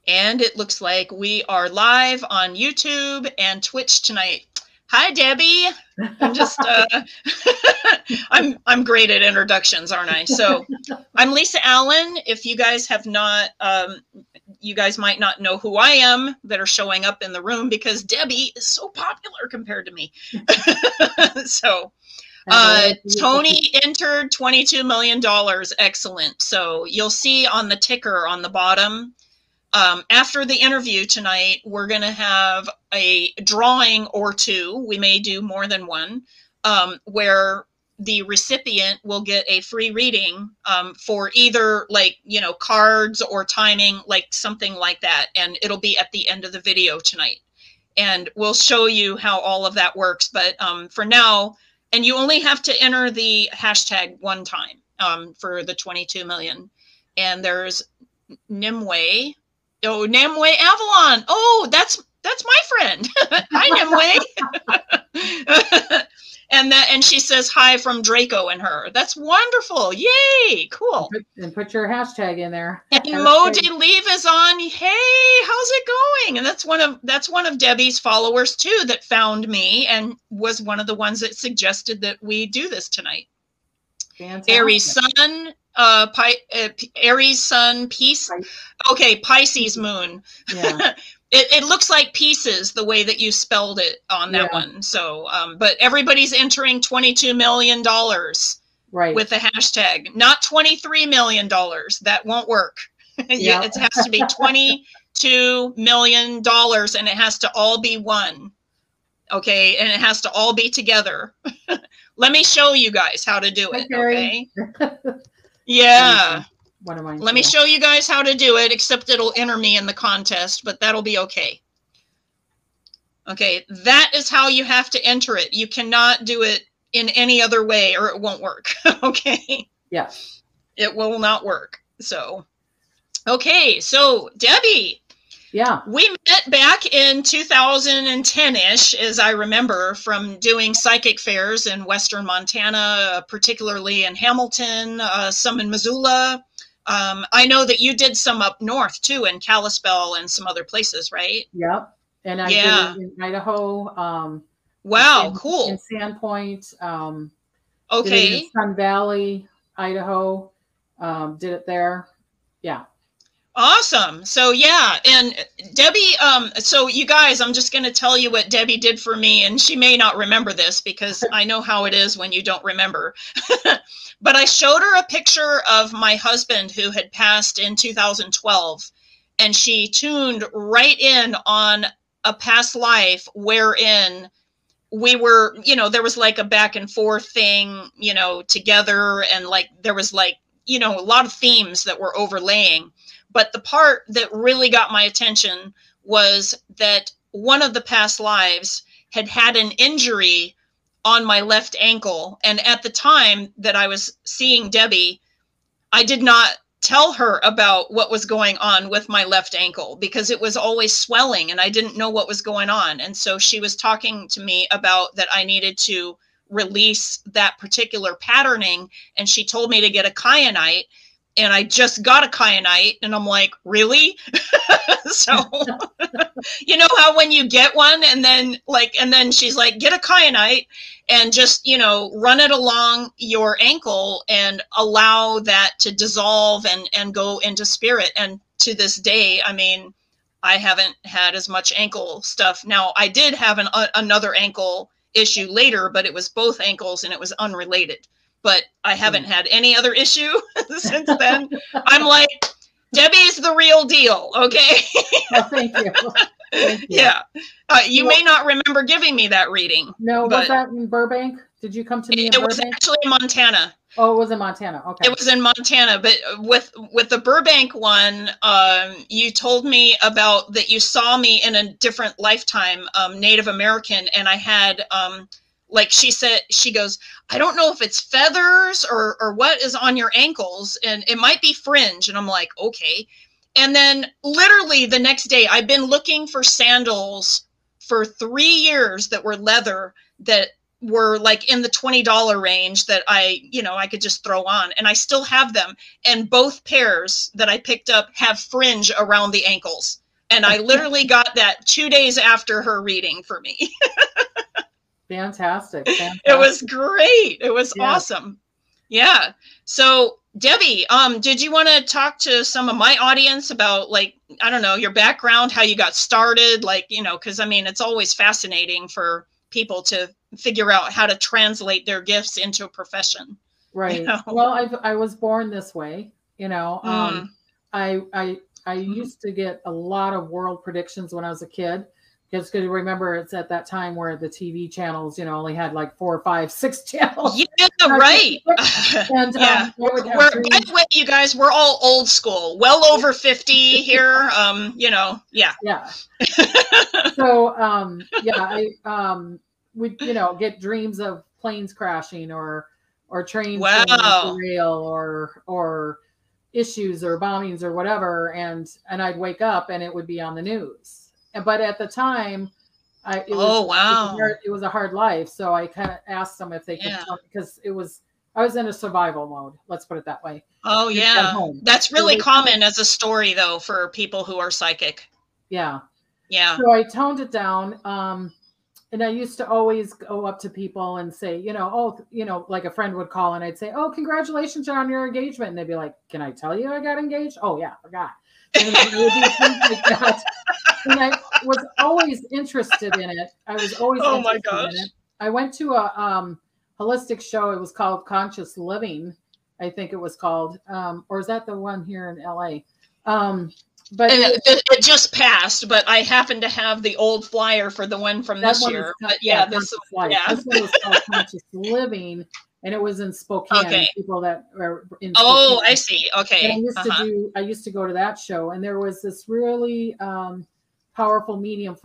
And it looks like we are live on YouTube and Twitch tonight. Hi, Debbie. I'm just, I'm great at introductions, aren't I? So I'm Lisa Allen. If you guys have not, you guys might not know who I am that are showing up in the room because Debbie is so popular compared to me. So Tony entered $22 million. Excellent. So you'll see on the ticker on the bottom, after the interview tonight, we're going to have a drawing or two. We may do more than one, where the recipient will get a free reading for either cards or timing, like something like that. And it'll be at the end of the video tonight. And we'll show you how all of that works. But for now, and you only have to enter the hashtag one time for the 22 million. And there's Nimue. Oh, Nimue Avalon. Oh, that's my friend. Hi, Nimue. and she says hi from Draco and her. That's wonderful. Yay, cool. And put your hashtag in there. And Modi Leave is on. Hey, how's it going? And that's one of Debbie's followers too that found me and was one of the ones that suggested that we do this tonight. Fantastic. Aries Sun, Peace. Okay, Pisces Moon. Yeah. It looks like pieces the way that you spelled it on that one. So, but everybody's entering $22 million with the hashtag, not $23 million. That won't work. Yeah. It has to be $22 million and it has to all be one. Okay, and it has to all be together. Let me show you guys how to do it. Okay. Yeah. Let me show you guys how to do it, except it'll enter me in the contest, but that'll be okay. Okay, that is how you have to enter it. You cannot do it in any other way or it won't work. Okay. Yeah. It will not work. So, okay, so Debbie. Yeah. We met back in 2010-ish, as I remember, from doing psychic fairs in Western Montana, particularly in Hamilton, some in Missoula. I know that you did some up north, too, in Kalispell and some other places, right? Yep. And I did it in Idaho. Wow, cool. In Sandpoint. Okay. Did it in Sun Valley, Idaho. Did it there. Yeah. Awesome. So yeah, and Debbie, so you guys, I'm just going to tell you what Debbie did for me, and she may not remember this because I know how it is when you don't remember. But I showed her a picture of my husband who had passed in 2012, and she tuned right in on a past life wherein we were, there was like a back and forth thing, together, and like there was like, a lot of themes that were overlaying. But the part that really got my attention was that one of the past lives had had an injury on my left ankle. And at the time that I was seeing Debbie, I did not tell her about what was going on with my left ankle because it was always swelling and I didn't know what was going on. And so she was talking to me about that I needed to release that particular patterning. And she told me to get a kyanite. And I just got a kyanite and I'm like, really? So, you know how when you get one and then she's like, get a kyanite and just, run it along your ankle and allow that to dissolve and go into spirit. And to this day, I mean, I haven't had as much ankle stuff. Now I did have another ankle issue later, but it was both ankles and it was unrelated. But I haven't had any other issue since then. I'm like, Debbie's the real deal, okay? Oh, thank you. Thank you. Yeah. You may not remember giving me that reading. No, was that in Burbank? Did you come to me in Burbank? It was actually in Montana. Oh, it was in Montana. Okay. It was in Montana, but with the Burbank one, you told me about that you saw me in a different lifetime, Native American, and I had... like she said, she goes, I don't know if it's feathers or what is on your ankles, and it might be fringe. And I'm like, okay. And then literally the next day, I've been looking for sandals for 3 years that were leather that were like in the $20 range that I could just throw on, and I still have them. And both pairs that I picked up have fringe around the ankles. And I literally got that 2 days after her reading for me. Fantastic. It was great. It was awesome. Yeah. So Debbie, did you want to talk to some of my audience about, like, I don't know, your background, how you got started, like, because I mean, it's always fascinating for people to figure out how to translate their gifts into a profession. Right. Well, I was born this way, I used to get a lot of world predictions when I was a kid. Because remember, it's at that time where the TV channels, only had like 4, 5, 6 channels. Yeah, right. And by the way, you guys, we're all old school, well over 50 here. Yeah. So, I would, get dreams of planes crashing or trains derail or issues or bombings or whatever, and I'd wake up and it would be on the news. But at the time, it was a hard life. So I kind of asked them if they could tell me, because I was in a survival mode. Let's put it that way. Oh yeah, that's really common as a story though for people who are psychic. Yeah. Yeah. So I toned it down. And I used to always go up to people and say, like a friend would call and I'd say, "Oh, congratulations on your engagement." And they'd be like, "Can I tell you I got engaged?" "Oh yeah, I forgot." And it would be things like that. And I was always interested in it. I was always interested in it. I went to a holistic show. It was called Conscious Living, I think it was called. Or is that the one here in LA? But it just passed, but I happen to have the old flyer for the one from this year. But this one was called Conscious Living, and it was in Spokane. Okay. People that are in Spokane. Oh, I see. Okay. And I used to go to that show, and there was this really powerful medium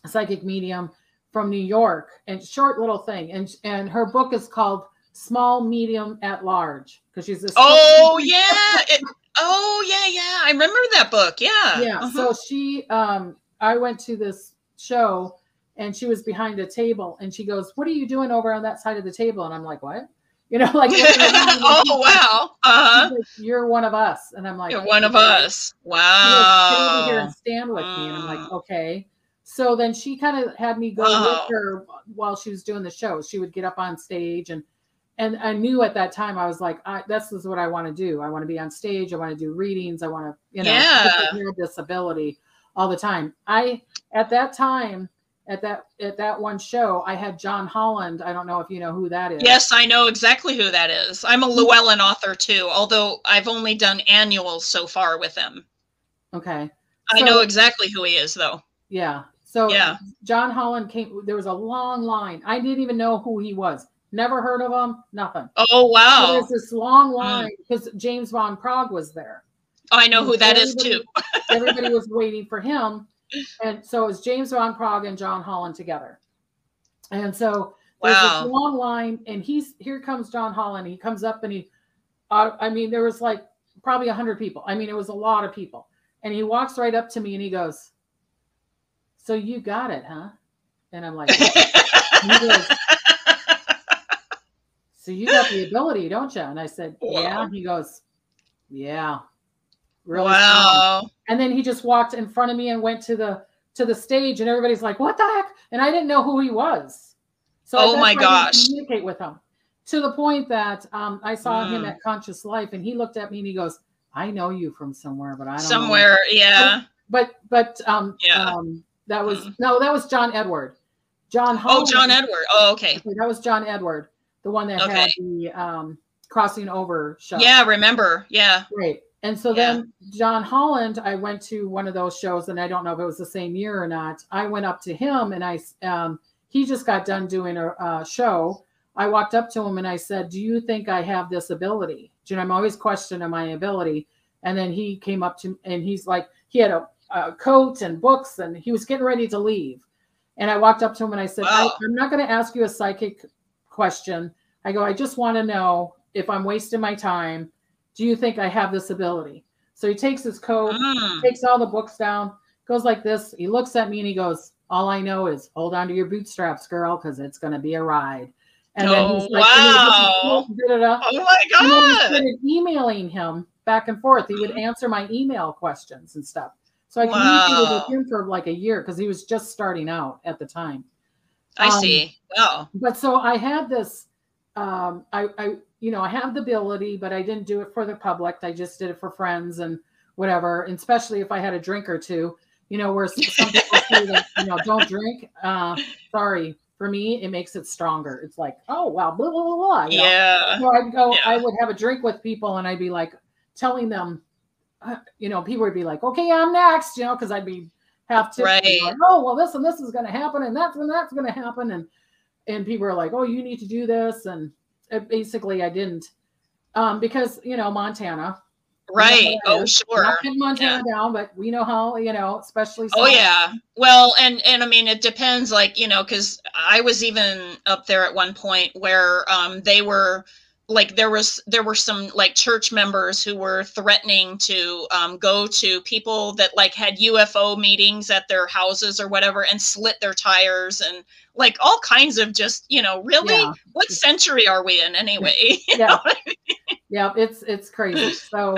psychic medium from New York, and short little thing, and her book is called Small, Medium, at Large, because she's this. Oh yeah. I remember that book. Yeah. Yeah. So I went to this show and she was behind a table and she goes, "What are you doing over on that side of the table?" And I'm like, "What?" Like, oh, wow. Uh-huh. Like, "You're one of us." And I'm like, "You're one of us." Wow. Get over here and stand with me. And I'm like, "Okay." So then she kind of had me go with her while she was doing the show. She would get up on stage, and I knew at that time, I was like, this is what I want to do. I want to be on stage. I want to do readings. I want to, hear this ability all the time. At that time, at that one show, I had John Holland. I don't know if you know who that is. Yes, I know exactly who that is. I'm a Llewellyn author too, although I've only done annuals so far with him. Okay. I know exactly who he is though. Yeah. So John Holland came, there was a long line. I didn't even know who he was. Never heard of him, nothing. Oh, wow. So there's this long line because James von Prague was there. Oh, I know who that is too. Everybody was waiting for him. And so it was James von Prague and John Holland together. And so there's this long line, and here comes John Holland. He comes up and there was like probably 100 people. I mean, it was a lot of people. And he walks right up to me and he goes, "So you got it, huh?" And I'm like, he goes, "So you got the ability, don't you?" And I said, "Yeah." He goes, "Yeah, really." Wow. Strong. And then he just walked in front of me and went to the stage, and everybody's like, "What the heck?" And I didn't know who he was. So I didn't communicate with him, to the point that I saw him at Conscious Life, and he looked at me and he goes, "I know you from somewhere, but I don't know." Somewhere, yeah. But that was John Edward. John Holland. Oh, John Edward. Oh, okay. That was John Edward. The one that had the crossing over show. Yeah, remember. Yeah. Right. And so then John Holland, I went to one of those shows, and I don't know if it was the same year or not. I went up to him, and he just got done doing a show. I walked up to him and I said, "Do you think I have this ability?" I'm always questioning my ability. And then he came up to me and he's like, he had a coat and books, and he was getting ready to leave. And I walked up to him and I said, "I'm not going to ask you a psychic question." I go, "I just want to know if I'm wasting my time. Do you think I have this ability?" So he takes his coat, takes all the books down, goes like this. He looks at me and he goes, All I know is hold on to your bootstraps, girl, because it's going to be a ride. And then Oh, he's like, wow. da-da-da. Oh my And then I God. started emailing him back and forth. He would answer my email questions and stuff. So I communicated with him for like a year because he was just starting out at the time. I see. Wow. But so I had this, I have the ability, but I didn't do it for the public. I just did it for friends and whatever. And especially if I had a drink or two, where some people say that, don't drink. Sorry. For me, it makes it stronger. It's like, oh, wow, blah, blah, blah, blah. Yeah. So I'd go, I would have a drink with people and I'd be like telling them, people would be like, okay, I'm next, because I'd be half tipsy. Right. Like, oh, well, this and this is going to happen. And that's when that's going to happen. And people are like, oh, you need to do this. And basically I didn't, because, Montana. Right. Oh, sure. Not putting Montana down, but we know how, especially. Oh, yeah. Well, and I mean, it depends, like, because I was even up there at one point where they were like, there were some like church members who were threatening to go to people that like had UFO meetings at their houses or whatever and slit their tires and like all kinds of just, really, what century are we in anyway? Yeah, it's crazy. So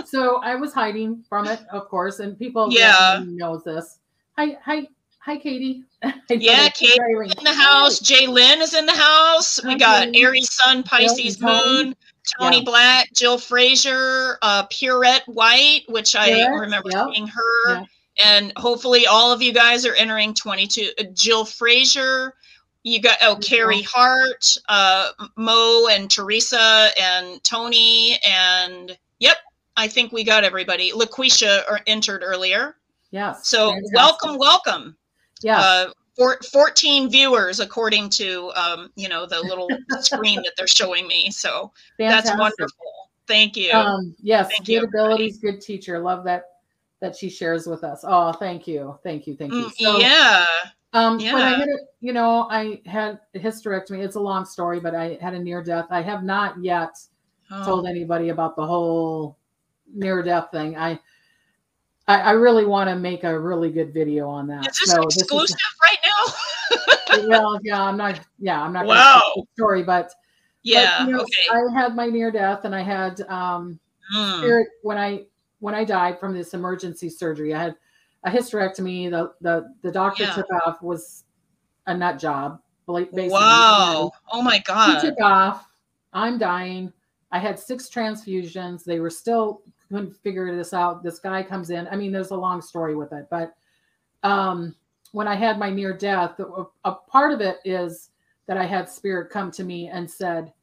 so I was hiding from it, of course, and people knows this. Hi, Katie. Yeah, Katie in the house. Jay Lynn is in the house. We got Aries Sun, Pisces Moon, Tony Black, Jill Frazier, Purette White, which I remember seeing her. Yeah. And hopefully all of you guys are entering 22. Jill Frazier. You got Carrie Hart, Mo and Teresa and Tony and I think we got everybody. LaQuisha entered earlier. Yes. So welcome. Yeah. 14 viewers according to the little screen that they're showing me. So that's wonderful. Thank you. Yes. Thank good you, abilities, good teacher. Love that she shares with us. Oh, thank you. So, but I had I had a hysterectomy. It's a long story, but I had a near death. I have not yet told anybody about the whole near death thing. I really want to make a really good video on that. Is this exclusive right now? Well, I'm not wow. going to tell the story, but okay. I had my near death and I had spirit when I died from this emergency surgery. I had a hysterectomy. The doctor took off, was a nut job. Basically. Wow. Oh my God. He took off. I'm dying. I had 6 transfusions. They were still couldn't figure this out. This guy comes in. I mean, there's a long story with it, but when I had my near death, a part of it is that I had spirit come to me and said,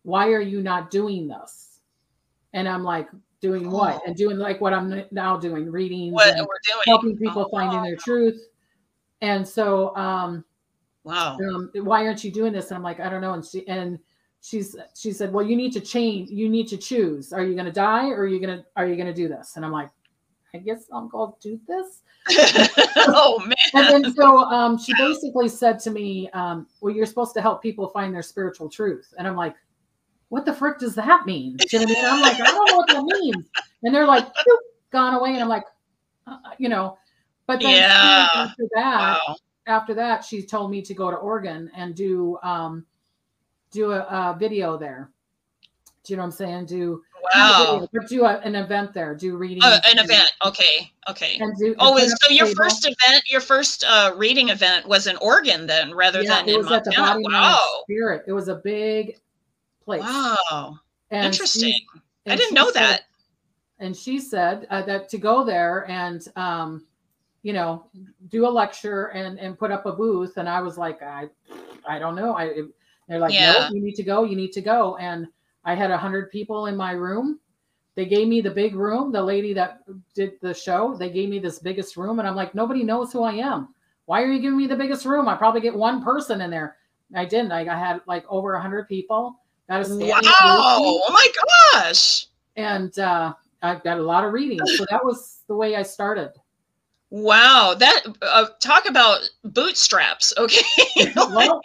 why are you not doing this? And I'm like, doing what? And doing like what I'm now doing, reading, helping people finding their truth. And so, wow. Why aren't you doing this? And I'm like, I don't know. And she said, well, you need to change. You need to choose. Are you going to die or are you going to do this? And I'm like, I guess I'm going to do this. Oh man. And then so she basically said to me, well, you're supposed to help people find their spiritual truth. And I'm like, what the frick does that mean? You know what I mean? I'm like, I don't know what that means. And they're like, gone away. And I'm like, but then after that, she told me to go to Oregon and do a video there. Do you know what I'm saying? Do an event there. Do reading. An event. Okay. And so your first reading event was in Oregon then, rather than in Montana. At the Body Mind Spirit. It was a big place. Wow. And interesting. I didn't know that. And she said that to go there and do a lecture and put up a booth. And I was like, I don't know. They're like, no, you need to go. And I had 100 people in my room. They gave me the big room. The lady that did the show, they gave me this biggest room. And I'm like, nobody knows who I am. Why are you giving me the biggest room? I probably get one person in there. I didn't. I had like over 100 people. Wow. Oh my gosh. And I've got a lot of readings. So that was the way I started. Wow. That talk about bootstraps. Okay. Well,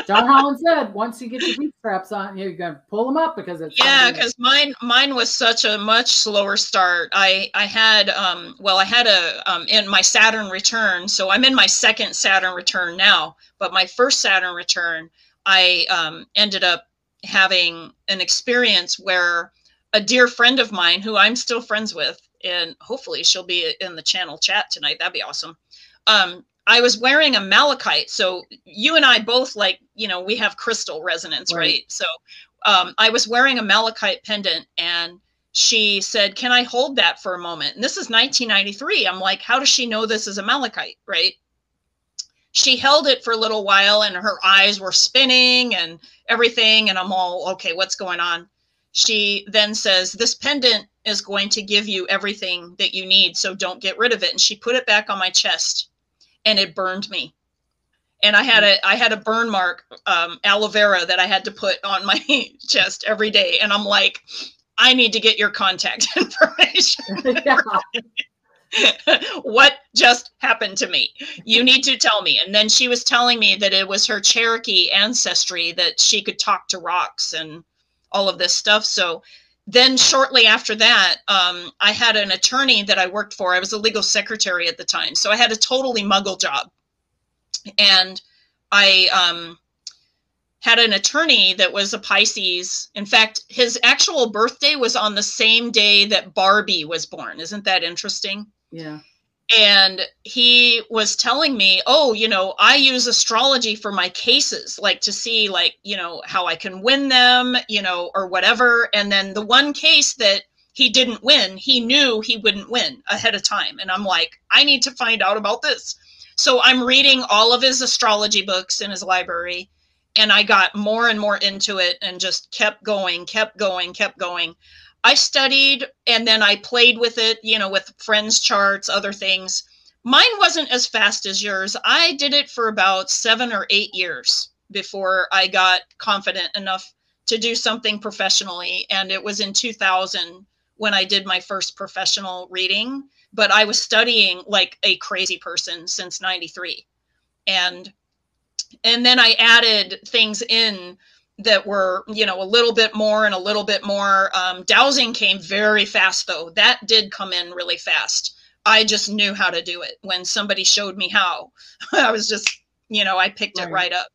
John Holland said, once you get your bootstraps on, you're going to pull them up because it's because mine was such a much slower start. I had in my Saturn return, so I'm in my second Saturn return now, but my first Saturn return, I ended up having an experience where a dear friend of mine who I'm still friends with, and hopefully she'll be in the channel chat tonight. That'd be awesome. I was wearing a malachite. So you and I both, like, we have crystal resonance, right? So I was wearing a malachite pendant, and she said, can I hold that for a moment? And this is 1993. I'm like, how does she know this is a malachite, right? She held it for a little while and her eyes were spinning and everything. And I'm all, okay, what's going on? She then says, this pendant is going to give you everything that you need, so don't get rid of it. And she put it back on my chest, and it burned me. And I had a burn mark, aloe vera, that I had to put on my chest every day. And I'm like, I need to get your contact information. What just happened to me? You need to tell me. And then she was telling me that it was her Cherokee ancestry, that she could talk to rocks and all of this stuff. So then shortly after that, I had an attorney that I worked for. I was a legal secretary at the time. So I had a totally muggle job. And I had an attorney that was a Pisces. In fact, his actual birthday was on the same day that Barbie was born. Isn't that interesting? Yeah. And he was telling me, oh, I use astrology for my cases, like to see, like, how I can win them, or whatever. And then the one case that he didn't win, he knew he wouldn't win ahead of time. And I'm like, I need to find out about this. So I'm reading all of his astrology books in his library, and I got more and more into it and just kept going. I studied, and then I played with it, with friends' charts, other things. Mine wasn't as fast as yours. I did it for about 7 or 8 years before I got confident enough to do something professionally. And it was in 2000 when I did my first professional reading. But I was studying like a crazy person since 93. And then I added things in that were, a little bit more and a little bit more. Dowsing came very fast, though. That did come in really fast. I just knew how to do it. When somebody showed me how, I was just, I picked it right up.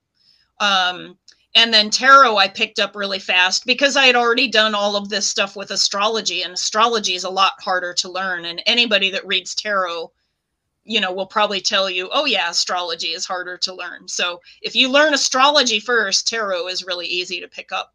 And then tarot, I picked up really fast because I had already done all of this stuff with astrology, and astrology is a lot harder to learn. And anybody that reads tarot, will probably tell you, oh yeah, astrology is harder to learn. So if you learn astrology first, tarot is really easy to pick up.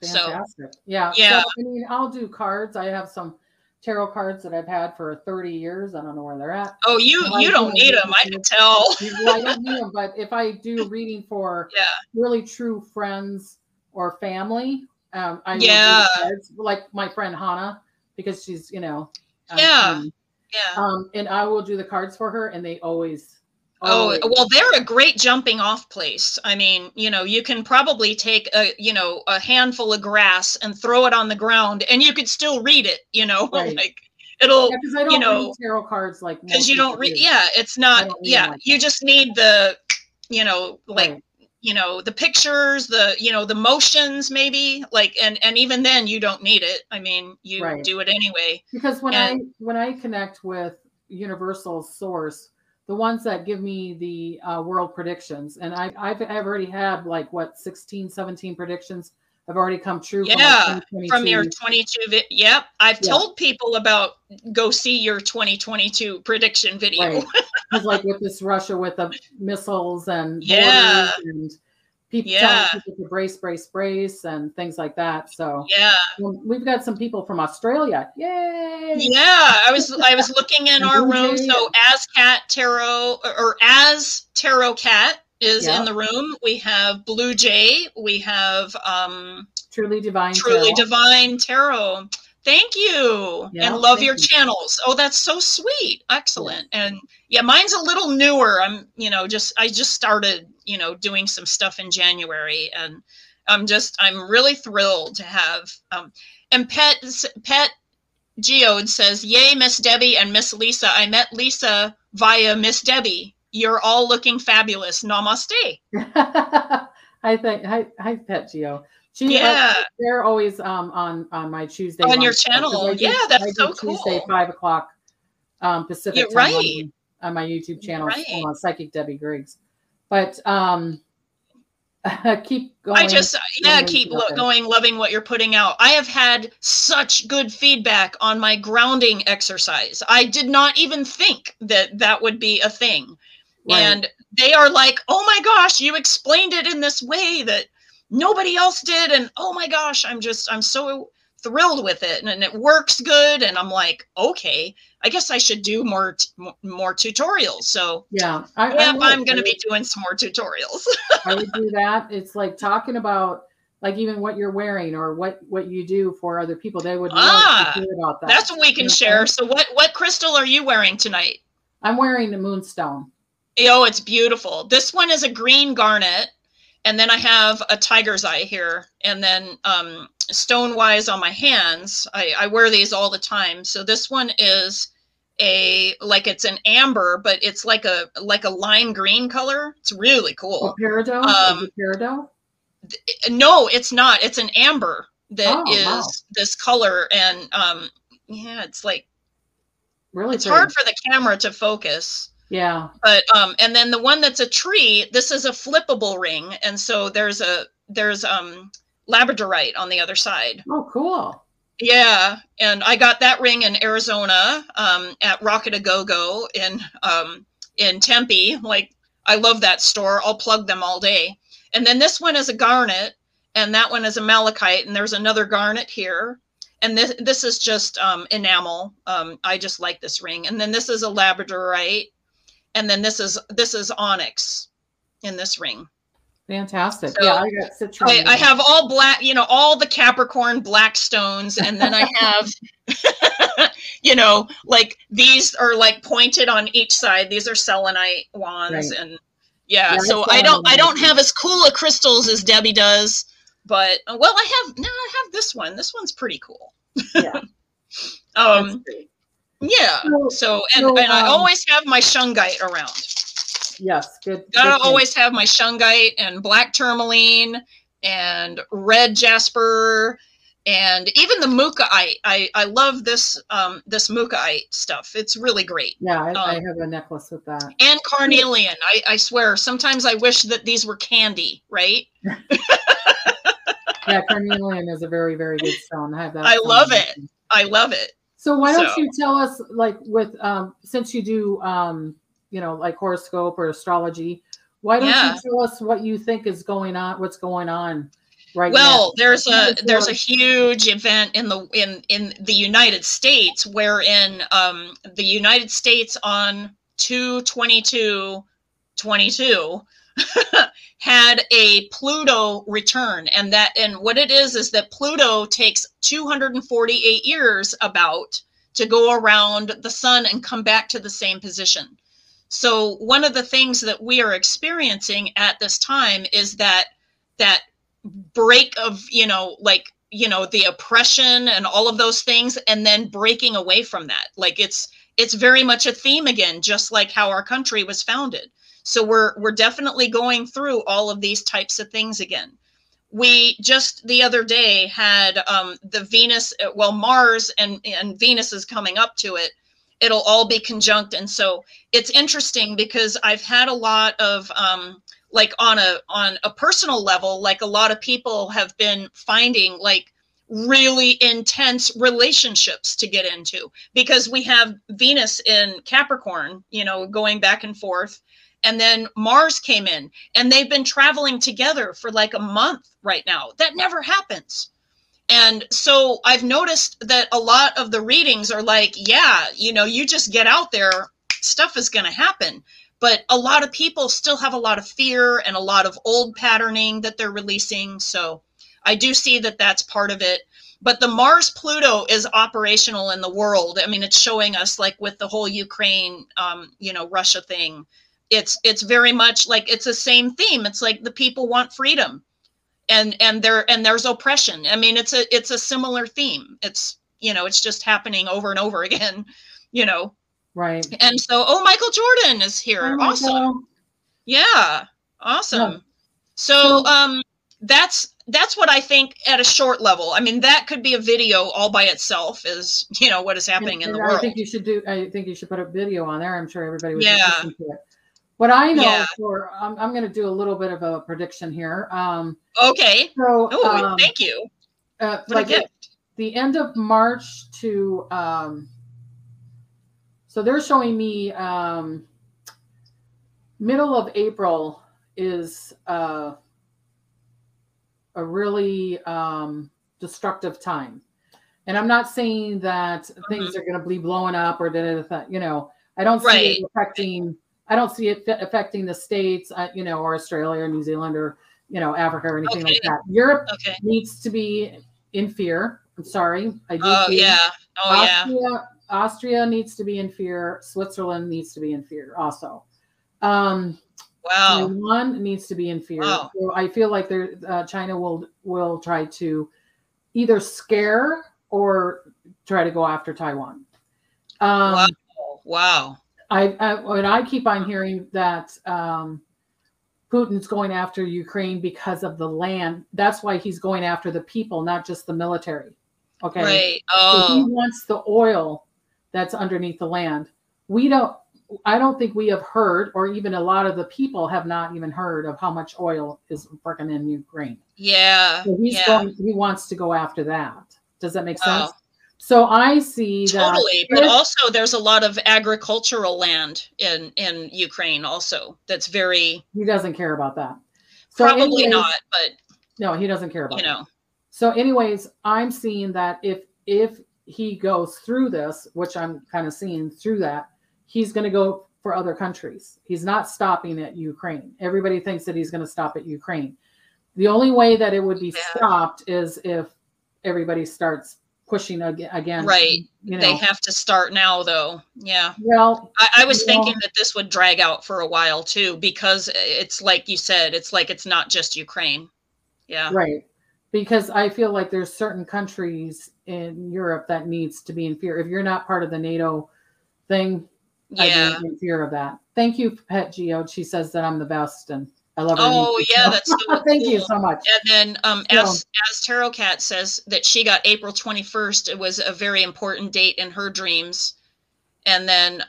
Fantastic. So, yeah. So, I'll do cards. I have some tarot cards that I've had for 30 years. I don't know where they're at. Oh, you don't need them. I can tell. I don't need them, but if I do reading for really true friends or family, I will do cards, like my friend Hannah, because she's, and I will do the cards for her, and they always. Oh, well, they're a great jumping off place. I mean, you can probably take a handful of grass and throw it on the ground, and you could still read it, like it'll, because I don't read tarot cards like, because you don't read. Yeah, it's not. Yeah, like you just need the, the pictures, the motions, maybe, like, and even then you don't need it. I mean, you do it anyway. Because when I connect with universal source, the ones that give me the world predictions, and I've already had 16, 17 predictions have already come true. Yeah, from your 22. Yep, I've told people about, go see your 2022 prediction video. Because with this Russia with the missiles and borders and people telling people to brace and things like that. So we've got some people from Australia. Yay! Yeah, I was looking in our room. So as Cat Tarot, or as Tarot Cat is in the room. We have Blue Jay. We have Truly Divine Tarot. Thank you. And love your channels. Oh, that's so sweet. Excellent. And mine's a little newer. I'm, I just started, doing some stuff in January, and I'm really thrilled to have, and Pet Geode says, yay, Miss Debbie and Miss Lisa. I met Lisa via Miss Debbie. you're all looking fabulous. Namaste. I think hi Pet Geo. Yeah. They're always on my Tuesday On your lunch show, 'cause channel. Yeah, I that's do so Tuesday cool. 5 o'clock Pacific You're time right. on my YouTube channel, Right. Psychic Debbie Griggs. But keep going. I just, yeah, keep going, loving what you're putting out. I have had such good feedback on my grounding exercise. I did not even think that that would be a thing. Right. And they are like, oh my gosh, you explained it in this way that nobody else did. And oh my gosh, I'm so thrilled with it. And it works good. And I'm like, okay, I guess I should do more tutorials. So yeah, I'm going to be doing some more tutorials. I would do that. It's like talking about like even what you're wearing or what you do for other people. They would love to hear about that. That's what we can share. So what crystal are you wearing tonight? I'm wearing the moonstone. Oh, it's beautiful. This one is a green garnet. And then I have a tiger's eye here. And then stone wise on my hands, I wear these all the time. So this one is it's an amber, but it's like a lime green color. It's really cool. Peridot? Is it peridot? No, it's not. It's an amber that is this color. And yeah, it's like, really it's hard for the camera to focus. Yeah. But and then the one that's a tree, this is a flippable ring, and so there's labradorite on the other side. Oh, cool. Yeah, and I got that ring in Arizona at Rocket A Go Go in Tempe. Like, I love that store. I'll plug them all day. And then this one is a garnet, and that one is a malachite, and there's another garnet here. And this is just enamel. I just like this ring. And then this is a labradorite. And then this is onyx in this ring. Fantastic. So yeah, I got citrine. I have all black, all the Capricorn black stones. And then I have, like these are like pointed on each side. These are selenite wands. Right. And yeah, so I don't have as cool a crystals as Debbie does. But, well, I have this one. This one's pretty cool. Yeah. Yeah. So I always have my shungite around. Yes, good. Gotta always have my shungite and black tourmaline and red jasper and even the mukaite. I love this this mukaite stuff. It's really great. Yeah, I have a necklace with that. And carnelian. I swear, sometimes I wish that these were candy, right? Yeah, carnelian is a very, very good stone. I have that. I love it. I love it. So why don't you tell us, like, with since you do like horoscope or astrology, why don't you tell us what you think is going on, what's going on right now? Well, there's a huge event in the United States wherein the United States on 2/22/22 had a Pluto return, and what it is that Pluto takes 248 years to go around the sun and come back to the same position. So one of the things that we are experiencing at this time is that break of the oppression and all of those things, and then breaking away from that. Like it's very much a theme again, just like how our country was founded. So we're definitely going through all of these types of things again. We just the other day had the Venus, Mars and Venus is coming up to it. It'll all be conjunct. And so it's interesting because I've had a lot of like on a personal level, like a lot of people have been finding like really intense relationships to get into because we have Venus in Capricorn, going back and forth. And then Mars came in and they've been traveling together for like a month right now. That never happens. And so I've noticed that a lot of the readings are like, yeah, you just get out there, stuff is going to happen. But a lot of people still have a lot of fear and a lot of old patterning that they're releasing. So I do see that that's part of it. But the Mars Pluto is operational in the world. I mean, it's showing us like with the whole Ukraine, Russia thing. It's very much like it's the same theme. It's like the people want freedom, and there's oppression. I mean, it's a similar theme. It's it's just happening over and over again, Right. And so, oh, Michael Jordan is here. Hi, Awesome. Michael. Yeah. Awesome. Yeah. So, that's what I think at a short level. I mean, that could be a video all by itself, is, what is happening in the world. I think you should put a video on there. I'm sure everybody would listen to it. What I know I'm going to do a little bit of a prediction here. Okay. So, thank you. Like the end of March to, so they're showing me middle of April is a really destructive time. And I'm not saying that things are going to be blowing up or I don't see it affecting. I don't see it affecting the States, or Australia or New Zealand or Africa or anything like that. Europe needs to be in fear. I'm sorry, I do. Austria needs to be in fear. Switzerland needs to be in fear also. Taiwan needs to be in fear. Wow. So I feel like China will try to either scare or try to go after Taiwan. Wow. I keep on hearing that Putin's going after Ukraine because of the land. That's why he's going after the people, not just the military. Okay. Right. Oh. So he wants the oil that's underneath the land. I don't think we have heard, or even a lot of the people have not even heard of how much oil is freaking in Ukraine. Yeah. So he wants to go after that. Does that make sense? So I see that. Totally. But also there's a lot of agricultural land in Ukraine also. That's very. He doesn't care about that. So probably not, but. No, he doesn't care about that. So anyways, I'm seeing that if he goes through this, which I'm kind of seeing through that, he's going to go for other countries. He's not stopping at Ukraine. Everybody thinks that he's going to stop at Ukraine. The only way that it would be stopped is if everybody starts pushing again. Right. They have to start now, though. Yeah. Well, I was thinking that this would drag out for a while, too, because it's like you said, it's like it's not just Ukraine. Yeah. Right. Because I feel like there's certain countries in Europe that needs to be in fear. If you're not part of the NATO thing, I'd be in fear of that. Thank you, Pet Geode. She says that I'm the best, and I love her. Oh, yeah, that's so cool. Thank you so much. And then as Tarot Cat says that she got April 21st. It was a very important date in her dreams. And then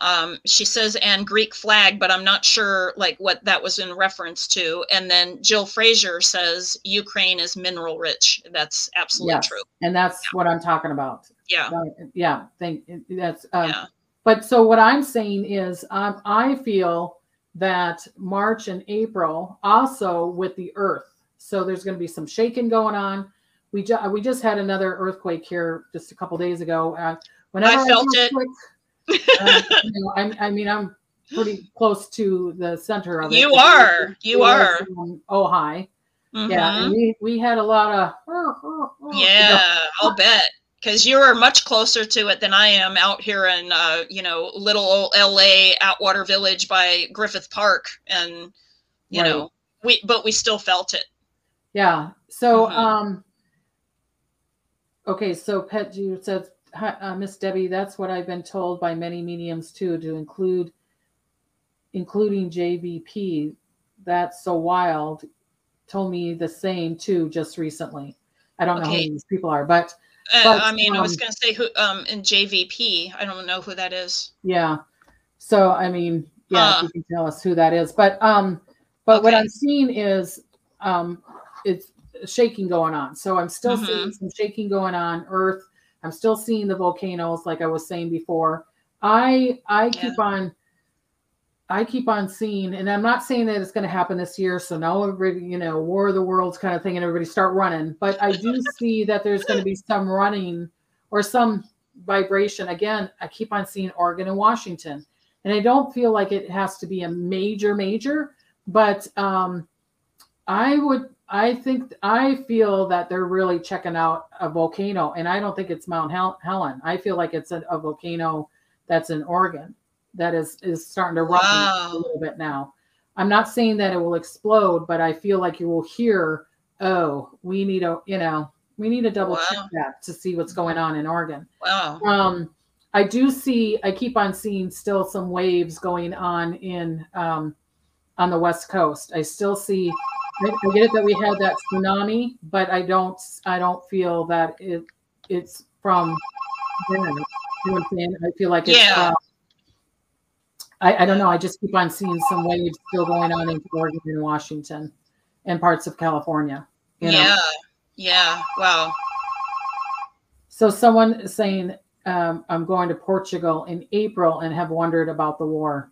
she says, and Greek flag, but I'm not sure like what that was in reference to. And then Jill Frazier says Ukraine is mineral rich. That's absolutely true. And that's what I'm talking about. Yeah. But so what I'm saying is I feel that March and April also with the earth. So there's going to be some shaking going on. We just had another earthquake here just a couple days ago. Whenever I felt it. I'm pretty close to the center of it. You are. Ojai. Mm-hmm. Yeah, and we had a lot of. I'll bet. Because you are much closer to it than I am out here in, little old LA Atwater Village by Griffith Park. And, we still felt it. Yeah. So, okay. So Pet G says, Miss Debbie, that's what I've been told by many mediums too, to including JVP. That's so wild. Told me the same too, just recently. I don't know who these people are, but I was going to say who in JVP. I don't know who that is. Yeah. So if you can tell us who that is, but what I'm seeing is it's shaking going on. So I'm still seeing some shaking going on. Earth. I'm still seeing the volcanoes, like I was saying before. I keep on seeing, and I'm not saying that it's going to happen this year. So now everybody, War of the Worlds kind of thing, and everybody start running. But I do see that there's going to be some running or some vibration. Again, I keep on seeing Oregon and Washington, and I don't feel like it has to be a major, but I feel that they're really checking out a volcano, and I don't think it's Mount Helen. I feel like it's a volcano that's in Oregon that is starting to roughen a little bit now. I'm not saying that it will explode, but I feel like you will hear, we need to double check that to see what's going on in Oregon. Wow. I do see, I keep on seeing still some waves going on on the West Coast. I still see, I get it that we had that tsunami, but I don't feel that it's from there. You know what I'm saying? I feel like it's Yeah. I don't know. I just keep on seeing some waves still going on in Oregon and Washington and parts of California. You know? Yeah. Yeah. Wow. So someone is saying, I'm going to Portugal in April and have wondered about the war.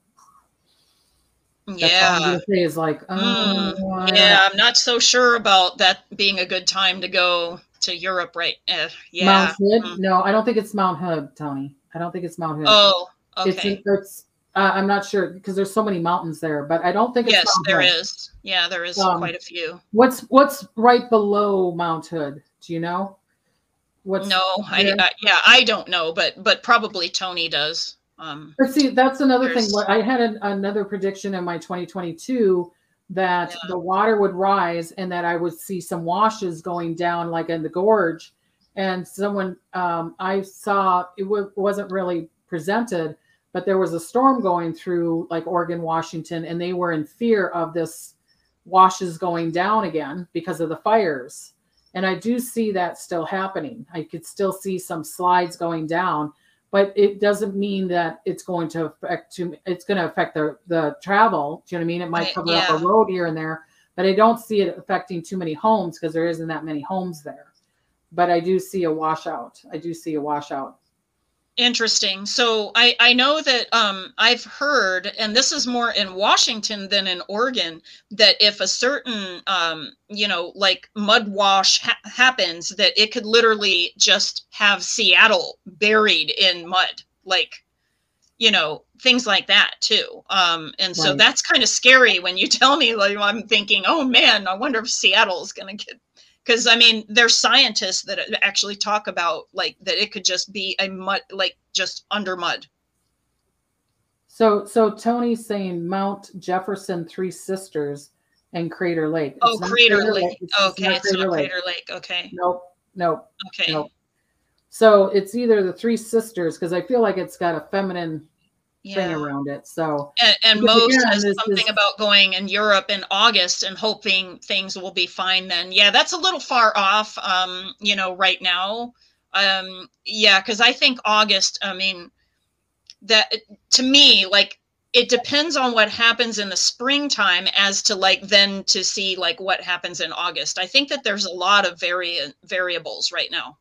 That's all I'm Yeah. going to say is like, Yeah, I'm not so sure about that being a good time to go to Europe, right? Mount Yeah. Hood? No, I don't think it's Mount Hood, Tony. I don't think it's Mount Hood. Oh, okay. It's I'm not sure because there's so many mountains there, but I don't think it's Yes, Mount there Hood. is. Yeah, there is quite a few. What's right below Mount Hood? Do you know? No, I don't know, but probably Tony does. But see, that's another thing. What I had another prediction in my 2022 that the water would rise and that I would see some washes going down, like in the gorge. And someone I saw it wasn't really presented, but there was a storm going through like Oregon, Washington, and they were in fear of this washes going down again because of the fires. And I do see that still happening. I could still see some slides going down, but it doesn't mean that it's going to affect the travel. Do you know what I mean? It might cover up a road here and there, but I don't see it affecting too many homes because there isn't that many homes there. But I do see a washout. Interesting. So I know that I've heard, and this is more in Washington than in Oregon, that if a certain like mud wash happens, that it could literally just have Seattle buried in mud, like things like that too. And so that's kind of scary when you tell me. Like, I'm thinking, oh man, I wonder if Seattle is going to get. Because I mean, there's scientists that actually talk about like that it could just be a mud, like just under mud. So Tony's saying Mount Jefferson, Three Sisters, and Crater Lake. It's Crater Lake. Okay, it's not Crater Lake. Okay. Nope. Okay. Nope. So it's either the Three Sisters because I feel like it's got a feminine thing around it. So and Mo says something about going in Europe in August and hoping things will be fine then. Yeah, that's a little far off right now. Because I think August, I mean, that to me, like, it depends on what happens in the springtime as to like then to see like what happens in August. I think that there's a lot of variables right now.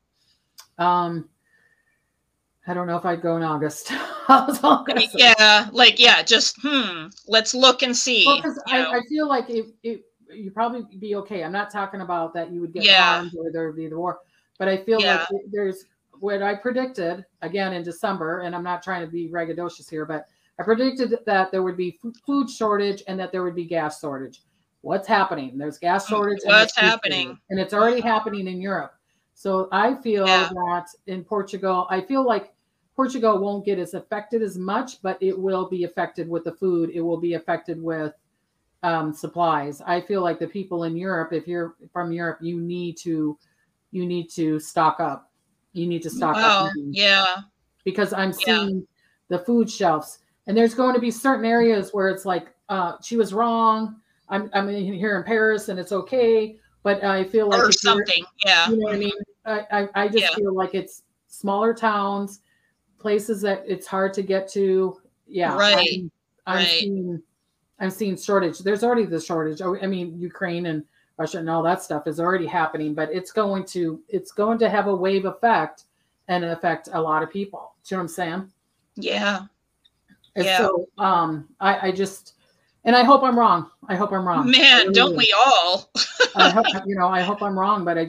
I don't know if I'd go in August. Just let's look and see. Well, I feel like you'd probably be okay. I'm not talking about that you would get harmed or there would be the war, but I feel like there's what I predicted again in December, and I'm not trying to be braggadocious here, but I predicted that there would be food shortage and that there would be gas shortage. What's happening? There's gas shortage. What's happening? And it's already happening in Europe. So I feel that in Portugal, I feel like Portugal won't get as affected as much, but it will be affected with the food. It will be affected with supplies. I feel like the people in Europe, if you're from Europe, you need to stock up. You need to stock up. Yeah. Because I'm seeing the food shelves, and there's going to be certain areas where it's like, she was wrong. I'm here in Paris and it's okay. But I feel like or something. Yeah. You know what I mean? I just feel like it's smaller towns, places that it's hard to get to. Yeah. Right. I'm seeing shortage. There's already the shortage. I mean, Ukraine and Russia and all that stuff is already happening, but it's going to have a wave effect and affect a lot of people. Do you know what I'm saying? Yeah. And so I hope I'm wrong. Man, don't we all? I hope I'm wrong, but I've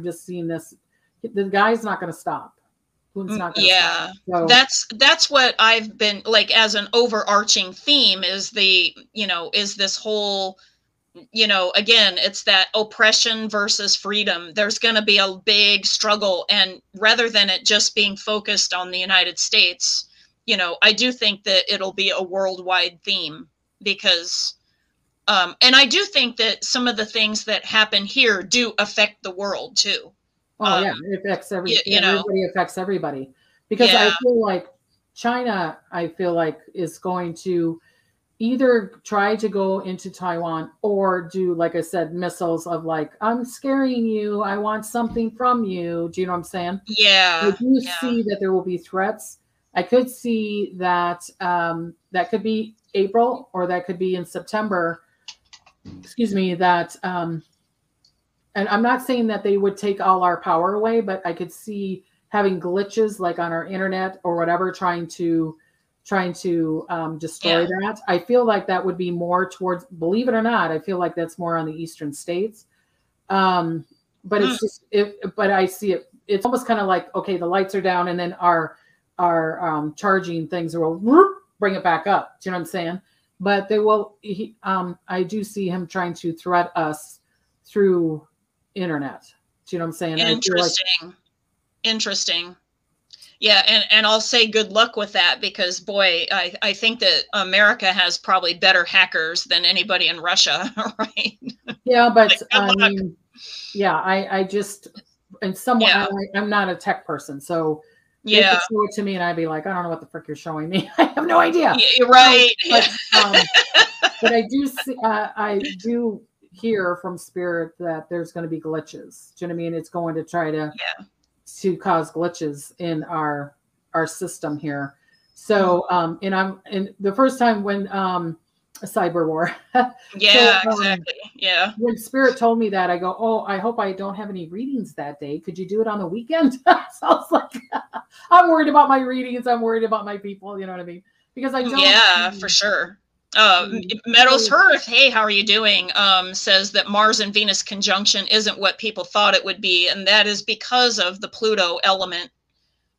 just seen this. The guy's not going to stop. Putin's not going to stop. So, that's what I've been like as an overarching theme is this whole, again, it's that oppression versus freedom. There's going to be a big struggle. And rather than it just being focused on the United States, I do think that it'll be a worldwide theme because, and I do think that some of the things that happen here do affect the world too. Oh yeah, it affects everybody. Everybody affects everybody. because I Yeah. feel like China, I feel like, is going to either try to go into Taiwan or do, like I said, missiles of like, I'm scaring you. I want something from you. Do you know what I'm saying? I Yeah. do Yeah. see that there will be threats. I could see that that could be April or that could be in September. Excuse me. That and I'm not saying that they would take all our power away, but I could see having glitches like on our internet or whatever, trying to destroy Yeah. that. I feel like that would be more towards, believe it or not, I feel like that's more on the eastern states. But Mm. it's just but I see it. It's almost kind of like, okay, the lights are down, and then our charging things will whoop, bring it back up. Do you know what I'm saying? But they will. I do see him trying to threat us through internet. Do you know what I'm saying? I feel like, Interesting. Interesting. Yeah, and I'll say good luck with that, because boy, I think that America has probably better hackers than anybody in Russia, right? yeah, but Like, good I luck. mean, yeah, I just, and somewhat, Yeah. I'm not a tech person, so they Yeah. could show it to me and I'd be like, I don't know what the frick you're showing me. I have no idea. You're right. But, but I do see, I do hear from spirit that there's going to be glitches. Do you know what I mean? It's going to try Yeah. to cause glitches in our system here. So, and the first time when a cyber war. Yeah, So, exactly. Yeah. when spirit told me that, I go, oh, I hope I don't have any readings that day. Could you do it on the weekend? So I was like, I'm worried about my readings. I'm worried about my people. You know what I mean? Because I don't. Yeah, for sure. Meadows Hearth, hey, how are you doing? Says that Mars and Venus conjunction isn't what people thought it would be, and that is because of the Pluto element,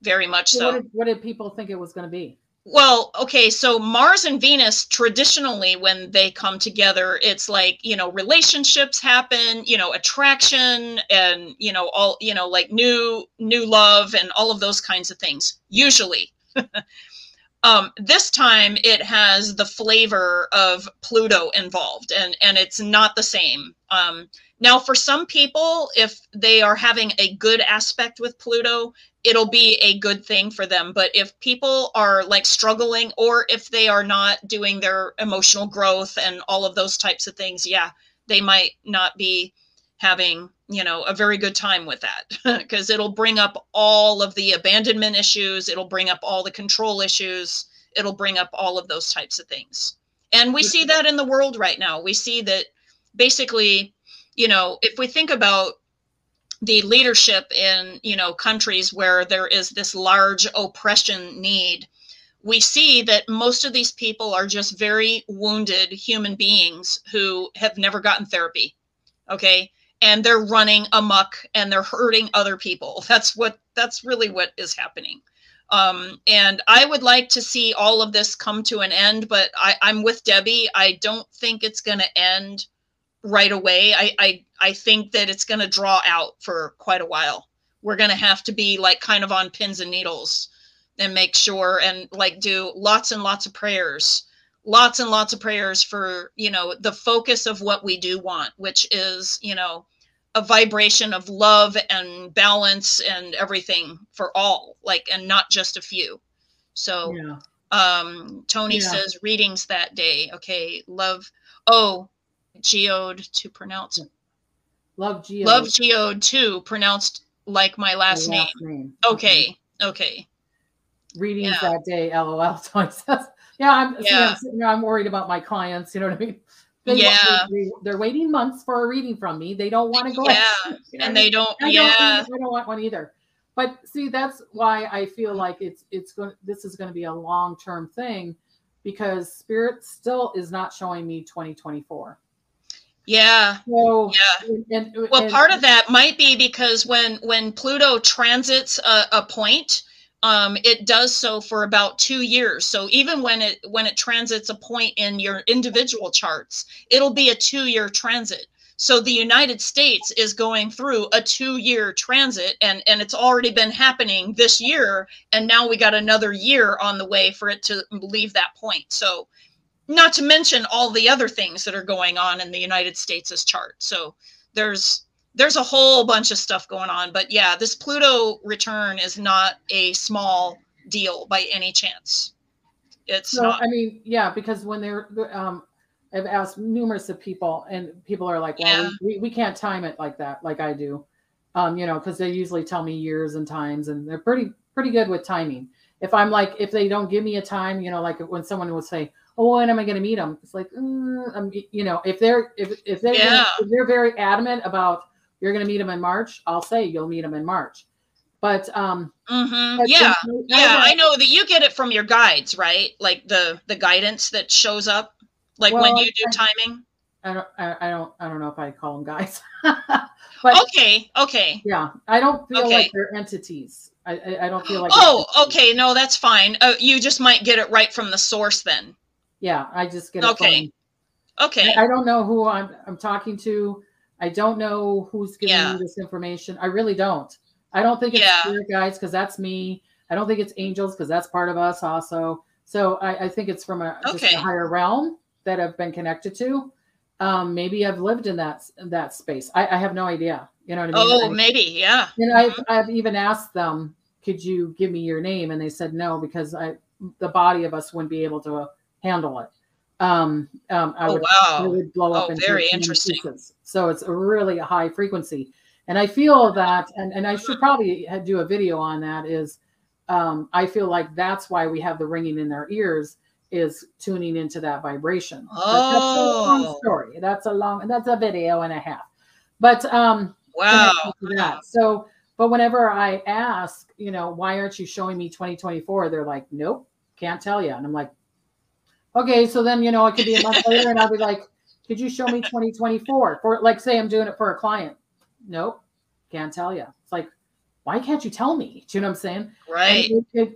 very much so. What did people think it was going to be? Well, okay, so Mars and Venus, traditionally, when they come together, it's like, relationships happen, attraction, and, all, like new love and all of those kinds of things, usually. This time it has the flavor of Pluto involved, and it's not the same. Now, for some people, if they are having a good aspect with Pluto, it'll be a good thing for them. But if people are like struggling, or if they are not doing their emotional growth and all of those types of things, yeah, they might not be having, a very good time with that, because it'll bring up all of the abandonment issues. It'll bring up all the control issues. It'll bring up all of those types of things. And we see that in the world right now. We see that basically, if we think about the leadership in, countries where there is this large oppression need, we see that most of these people are just very wounded human beings who have never gotten therapy. Okay. And they're running amok and they're hurting other people. That's really what is happening. And I would like to see all of this come to an end, but I'm with Debbie. I don't think it's going to end right away. I think that it's going to draw out for quite a while. We're going to have to be like kind of on pins and needles and make sure, and like do lots and lots of prayers, lots and lots of prayers for, the focus of what we do want, which is, a vibration of love and balance and everything for all, like, and not just a few. So, Tony says readings that day. Okay. Geode to pronounce. Love Geode too, pronounced like my last name. Okay. Okay. Readings that day, LOL. Tony says, I'm worried about my clients. You know what I mean? They're waiting months for a reading from me. They don't want to go. And they don't. I don't want one either. But see, that's why I feel like this is going to be a long-term thing, because Spirit still is not showing me 2024. Yeah. So, part of that might be because when Pluto transits a point, it does so for about 2 years. So even when it transits a point in your individual charts, it'll be a 2-year transit. So the United States is going through a 2-year transit, and it's already been happening this year. And now we got another year on the way for it to leave that point. So not to mention all the other things that are going on in the United States' chart. So there's a whole bunch of stuff going on. But yeah, this Pluto return is not a small deal by any chance. It's So, not. I mean, yeah, because when they're, I've asked numerous of people, and people are like, well, Yeah. we can't time it like that, like I do, you know, because they usually tell me years and times, and they're pretty good with timing. If I'm like, if they don't give me a time, you know, like when someone would say, oh, when am I going to meet them? It's like, you know, if they're very adamant about you're going to meet them in March, I'll say you'll meet them in March. But Yeah, yeah, I I know that you get it from your guides, right? Like the guidance that shows up, like when well, you do timing. I don't know if I call them guys, but Okay. yeah, I don't feel Okay. like they're entities. I don't feel like. Oh, okay. No, that's fine. You just might get it right from the source then. Yeah, I just get it Okay. from. Okay. I don't know who I'm talking to. I don't know who's giving me this information. I really don't. I don't think it's spirit guides because that's me. I don't think it's angels because that's part of us also. So I think it's from just a higher realm that I've been connected to. Maybe I've lived in that space. I have no idea. You know what I mean? Oh, maybe, yeah. And I've even asked them, could you give me your name? And they said no, because the body of us wouldn't be able to handle it. It would blow up into very interesting pieces. So it's really a high frequency. And I feel that, and I should probably do a video on that, is I feel like that's why we have the ringing in our ears, is tuning into that vibration. Oh, that's a long story. That's a video and a half. But wow. That. So, but whenever I ask, you know, why aren't you showing me 2024? They're like, nope, can't tell you. And I'm like, okay, so then, you know, it could be a month later and I'll be like, could you show me 2024? For, like, say I'm doing it for a client. Nope, can't tell you. It's like, why can't you tell me? Do you know what I'm saying? Right.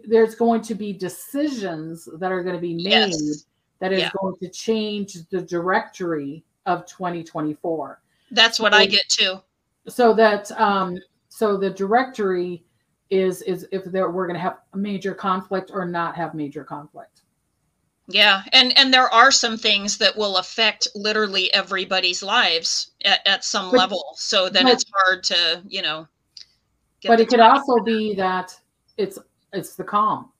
There's going to be decisions that are going to be made that is going to change the directory of 2024. That's what I get too. So that so the directory is if we're going to have a major conflict or not have major conflict. Yeah, and there are some things that will affect literally everybody's lives at some level. So then it's hard to, you know. But it could also be that it's the calm.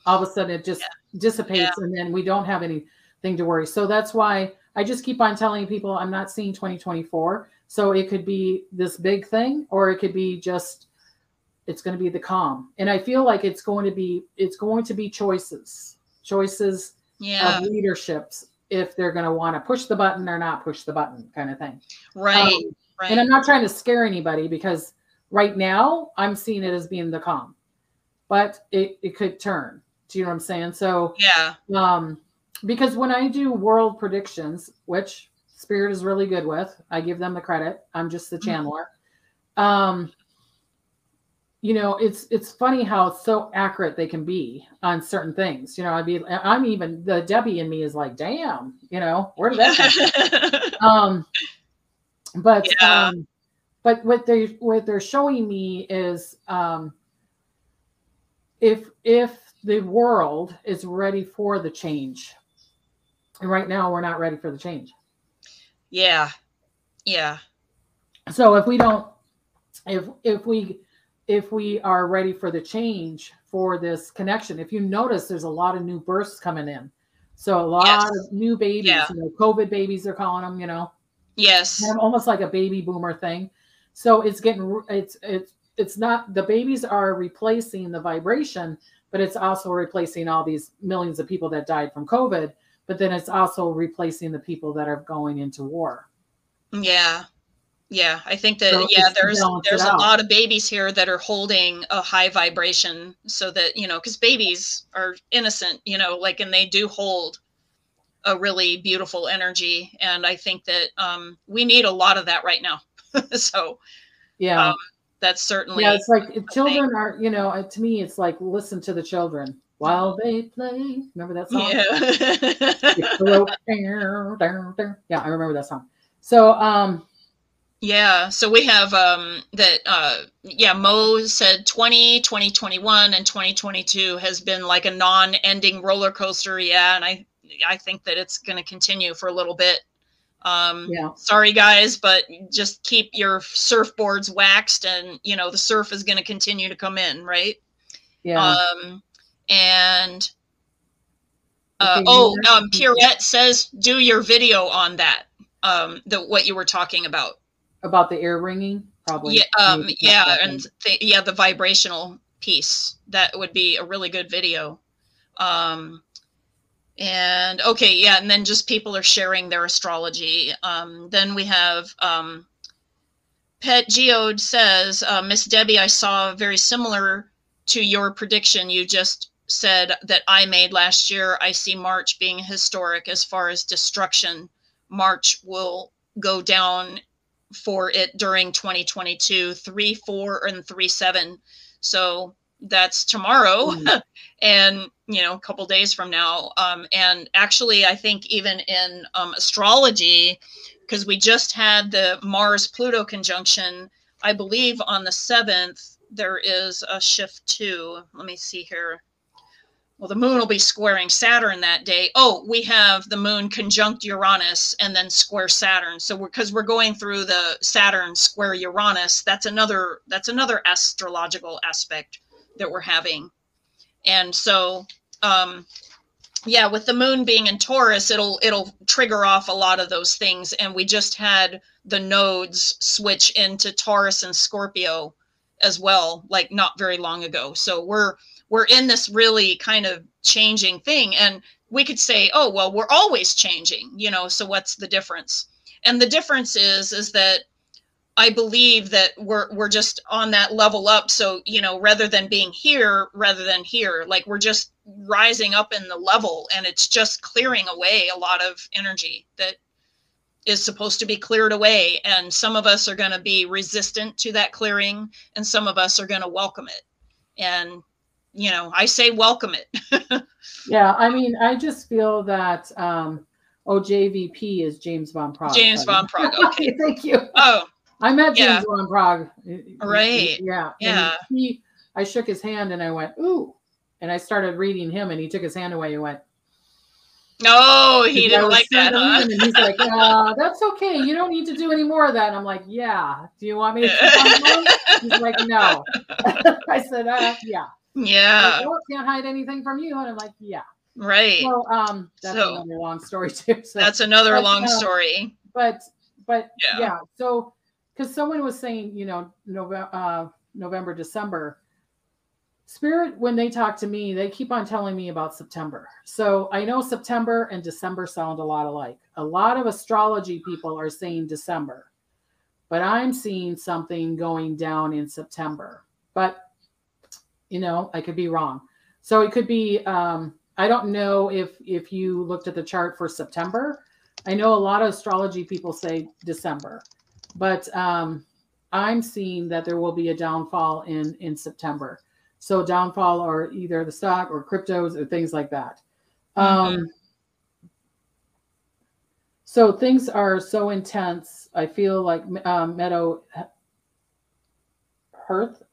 All of a sudden it just dissipates and then we don't have anything to worry. So that's why I just keep on telling people I'm not seeing 2024. So it could be this big thing, or it could be just, it's going to be the calm. And I feel like it's going to be choices of leaderships, if they're going to want to push the button or not push the button, kind of thing. Right. And I'm not trying to scare anybody, because right now I'm seeing it as being the calm, but it could turn. Do you know what I'm saying? So because when I do world predictions, which Spirit is really good with, I give them the credit. I'm just the channeler. You know, it's funny how so accurate they can be on certain things. You know, I'm even, the Debbie in me is like, damn, you know, where did that come from? But what they're showing me is if the world is ready for the change. And right now we're not ready for the change. Yeah. So if we don't, if we are ready for the change for this connection, if you notice, there's a lot of new births coming in. So a lot of new babies, you know, COVID babies, they're calling them, you know. Yes. And almost like a baby boomer thing. So it's not, the babies are replacing the vibration, but it's also replacing all these millions of people that died from COVID. But then it's also replacing the people that are going into war. Yeah. I think that, there's a lot of babies here that are holding a high vibration, so that, you know, because babies are innocent, you know, like, and they do hold a really beautiful energy. And I think that we need a lot of that right now. So that's certainly. Yeah, it's like children are, you know, to me, it's like, listen to the children while they play. Remember that song? Yeah, I remember that song. So, so we have Mo said 2021 and 2022 has been like a non-ending roller coaster. Yeah, and I think that it's going to continue for a little bit. Sorry guys, but just keep your surfboards waxed, and you know the surf is going to continue to come in, right? And Okay, Pierrette says, do your video on that. What you were talking about. About the ear ringing, probably. Yeah, yeah, and yeah, the vibrational piece. That would be a really good video. And okay, yeah, and then just people are sharing their astrology. Then we have Pet Geode says, Miss Debbie, I saw very similar to your prediction you just said that I made last year. I see March being historic as far as destruction. March will go down for it during 2022, 3-4 and 3-7. So that's tomorrow. And you know, a couple days from now. And actually, I think even in astrology, because we just had the Mars-Pluto conjunction, I believe on the 7th, there is a shift too. Let me see here. Well, the moon will be squaring Saturn that day. Oh, we have the moon conjunct Uranus and then square Saturn. So because we're going through the Saturn square Uranus, that's another astrological aspect that we're having. And so, yeah, with the moon being in Taurus, it'll trigger off a lot of those things. And we just had the nodes switch into Taurus and Scorpio as well, like not very long ago. So we're in this really kind of changing thing. And we could say, oh, well, we're always changing, you know, so what's the difference? And the difference is that I believe that we're just on that level up. So, you know, rather than here, like we're just rising up in the level, and it's just clearing away a lot of energy that is supposed to be cleared away. And some of us are going to be resistant to that clearing, and some of us are going to welcome it. And, you know, I say welcome it. Yeah, I mean, I just feel that JVP is James Von Prague. James Von Prague. Okay. Thank you. Oh, I met James Von Prague. Right. Yeah. Yeah. I shook his hand and I went, ooh. And I started reading him and he took his hand away and went, no, he didn't like that. Huh? And he's like, that's okay. You don't need to do any more of that. And I'm like, yeah. Do you want me to keep on going? He's like, no. I said, yeah. Yeah. Like, oh, can't hide anything from you. And I'm like, yeah. Right. Well, that's another long story too. So, that's another long story. But yeah. So, because someone was saying, you know, November, December, Spirit, when they talk to me, they keep on telling me about September. So I know September and December sound a lot alike. A lot of astrology people are saying December, but I'm seeing something going down in September. But, you know, I could be wrong. So it could be, I don't know if you looked at the chart for September. I know a lot of astrology people say December, but I'm seeing that there will be a downfall in September. So downfall or either the stock or cryptos or things like that. So things are so intense. I feel like Meadow Hearth.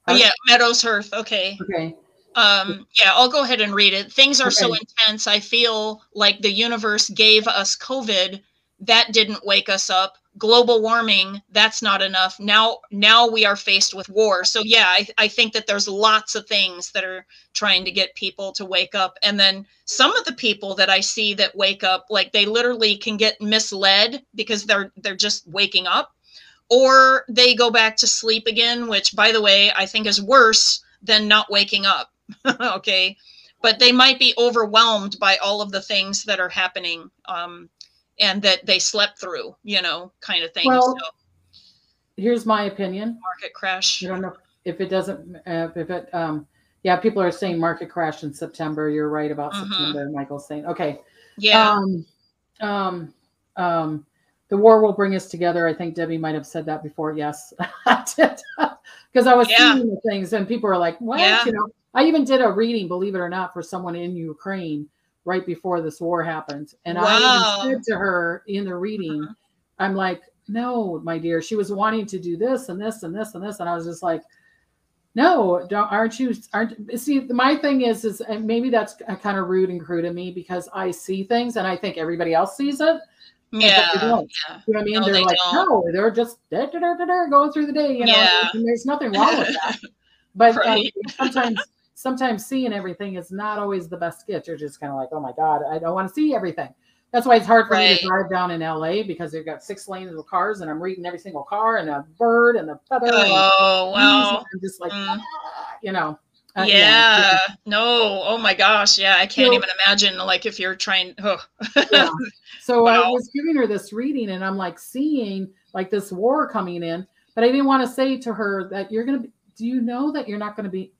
Oh, yeah, Meadows Hearth. Okay. Okay. Yeah, I'll go ahead and read it. Things are so intense. I feel like the universe gave us COVID. That didn't wake us up. Global warming, that's not enough. Now we are faced with war. So yeah, I think that there's lots of things that are trying to get people to wake up. And then some of the people that I see that wake up, like they literally can get misled because they're just waking up, or they go back to sleep again, which by the way, I think is worse than not waking up. Okay. But they might be overwhelmed by all of the things that are happening. And that they slept through, you know, kind of thing. Well, so, here's my opinion. Market crash. I don't know if it doesn't, yeah, people are saying market crash in September. You're right about September. Michael's saying, okay. Yeah. The war will bring us together. I think Debbie might have said that before. Yes, I did. Because I was seeing the things and people are like, what? Yeah. You know, I even did a reading, believe it or not, for someone in Ukraine right before this war happened. And I even said to her in the reading, I'm like, no, my dear, she was wanting to do this and this and this and this. And I was just like, no, see, my thing is and maybe that's kind of rude and crude of me because I see things and I think everybody else sees it. Yeah. You know what I mean? No, they're like, no, they're just going through the day, you know, and there's nothing wrong with that. But sometimes sometimes seeing everything is not always the best gift. You're just kind of like, oh my God, I don't want to see everything. That's why it's hard for me to drive down in LA, because they've got 6 lanes of cars and I'm reading every single car and a bird and the feather. Oh, wow. I'm just like, you know. Yeah. No. Oh my gosh. Yeah. I can't even imagine, like, if you're trying. Oh. Yeah. So wow. I was giving her this reading and I'm like seeing like this war coming in, but I didn't want to say to her that you're going to be, do you know that you're not going to be,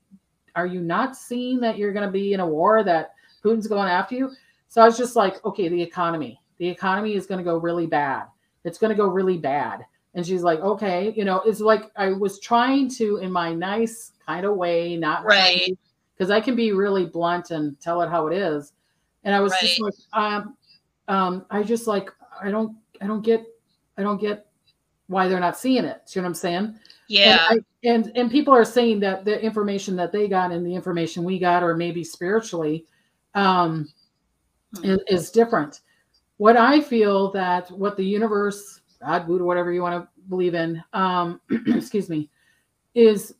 are you not seeing that you're going to be in a war, that Putin's going after you? So I was just like, okay, the economy is going to go really bad. It's going to go really bad. And she's like, okay, you know, it's like, I was trying to, in my nice kind of way, not right, because I can be really blunt and tell it how it is. And I was just like, I just like, I don't get why they're not seeing it. See what I'm saying? Yeah. And people are saying that the information that they got and the information we got, or maybe spiritually, is different. What I feel that what the universe, God, Buddha, whatever you want to believe in, excuse me, is